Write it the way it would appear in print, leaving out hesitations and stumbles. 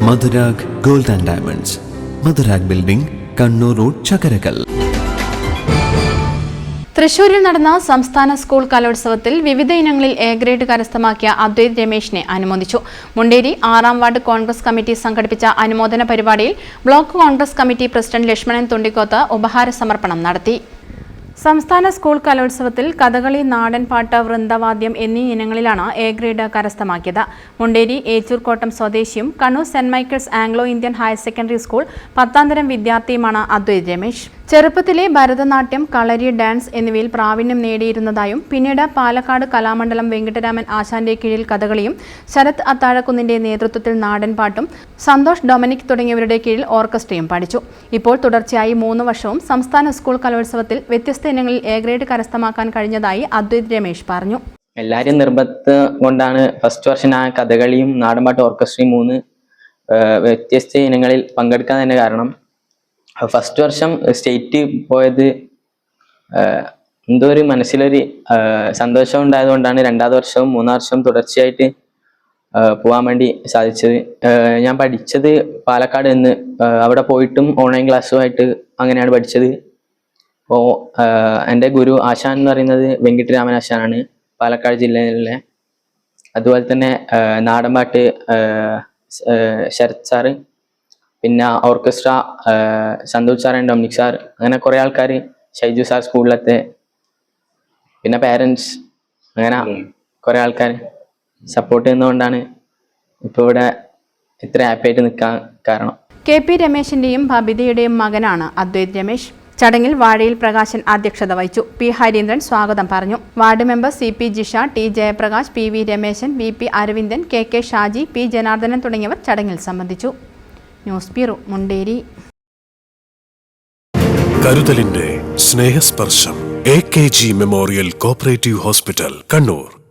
Madhurag gold and diamonds, Madhurag building, Kannur road, Chakkarakal. തൃശൂരിൽ നടന്ന സംസ്ഥാന സ്കൂൾ കലോത്സവത്തിൽ വിവിധ ഇനങ്ങളിൽ എ ഗ്രേഡ് കരസ്ഥമാക്കിയ അദ്വൈത് രമേശിനെ അനുമോദിച്ചു. മുണ്ടേരി 6ാം വാർഡ് കോൺഗ്രസ് കമ്മിറ്റി സംഘടിപ്പിച്ച അനുമോദന പരിപാടിയിൽ block Congress committee president Lakshmanan Thundikkoth ഉപഹാര സമർപ്പണം നടത്തി. സംസ്ഥാന സ്കൂൾ കലോത്സവത്തിൽ കഥകളി, നാടൻപാട്ട്, വൃന്ദവാദ്യം എന്നീ ഇനങ്ങളിലാണ് എ ഗ്രേഡ് കരസ്ഥമാക്കിയത്. മുണ്ടേരി ഏച്ചൂർക്കോട്ടം സ്വദേശിയും Kannur saint Michael's Anglo Indian higher secondary school 10ാം തരം വിദ്യാർത്ഥിയുമാണ് അദ്വൈത് രമേശ്. ചെറുപ്പത്തിലെ ഭരതനാട്യം, കളരി, ഡാൻസ് എന്നിവയിൽ പ്രാവീണ്യം നേടിയിരുന്നതായും പിന്നീട് പാലക്കാട് കലാമണ്ഡലം വെങ്കിട്ടരാമൻ ആശാന്റെ കീഴിൽ കഥകളിയും, ശരത് അത്താഴക്കുന്നിന്റെ നേതൃത്വത്തിൽ നാടൻപാട്ടും, സന്തോഷ് ഡൊമിനിക് തുടങ്ങിയവരുടെ കീഴിൽ ഓർക്കസ്ട്രയും പഠിച്ചു. ഇപ്പോൾ തുടർച്ചയായി 3 വർഷവും സംസ്ഥാന സ്കൂൾ കലോത്സവത്തിൽ വ്യത്യസ്ത ഇനങ്ങളിൽ എ ഗ്രേഡ് കരസ്ഥമാക്കാൻ കഴിഞ്ഞതായി അദ്വൈത് രമേശ് പറഞ്ഞു. എല്ലാവരും നിർബന്ധം കൊണ്ടാണ് ഫസ്റ്റ് വർഷം ഞാൻ കഥകളിയും നാടൻപാട്ട് ഓർക്കസ്ട്രയും 3 വ്യത്യസ്ത ഇനങ്ങളിൽ പങ്കെടുക്കാൻ തന്നെ കാരണം. ഫസ്റ്റ് വർഷം സ്റ്റേറ്റ് പോയത് എന്തോ ഒരു മനസ്സിലൊരു സന്തോഷം ഉണ്ടായതുകൊണ്ടാണ് 2ാം വർഷവും 3ാം വർഷവും തുടർച്ചയായിട്ട് പോകാൻ വേണ്ടി സാധിച്ചത്. ഞാൻ പഠിച്ചത് പാലക്കാട് നിന്ന്, അവിടെ പോയിട്ടും ഓൺലൈൻ ക്ലാസ്സുമായിട്ട് അങ്ങനെയാണ് പഠിച്ചത്. അപ്പോൾ എൻ്റെ ഗുരു ആശാൻ എന്ന് പറയുന്നത് വെങ്കിട്ടരാമൻ ആശാനാണ്, പാലക്കാട് ജില്ലയിലെ. അതുപോലെ തന്നെ നാടൻപാട്ട് ശരത് സാറ്, പിന്നെ orchestra Santhosh sir and Dominic sir, അങ്ങനെ കുറേ ആൾക്കാർ, ഷൈജു സാർ സ്കൂളിലത്തെ, പിന്നെ പാരൻസ്, അങ്ങനെ കുറേ ആൾക്കാർ സപ്പോർട്ട് ചെയ്യുന്നതുകൊണ്ടാണ് ഇപ്പോൾ ഇവിടെ ഇത്ര ഹാപ്പിയായിട്ട് നിൽക്കാൻ കാരണം. KP രമേശിന്റെയും ബബിതയുടെയും മകനാണ് അദ്വൈത് രമേശ്. ചടങ്ങിൽ വാഴയിൽ പ്രകാശൻ അധ്യക്ഷത വഹിച്ചു. P ഹരീന്ദ്രൻ സ്വാഗതം പറഞ്ഞു. Ward member CP Jisha, T Jayaprakash, PV Rameshan, VP Aravindan, KK Shaji, P Janardhanan തുടങ്ങിയവർ ചടങ്ങിൽ സംബന്ധിച്ചു. News bureau, Munderi. കരുതലിന്റെ സ്നേഹസ്പർശം AKG memorial cooperative hospital, Kannur.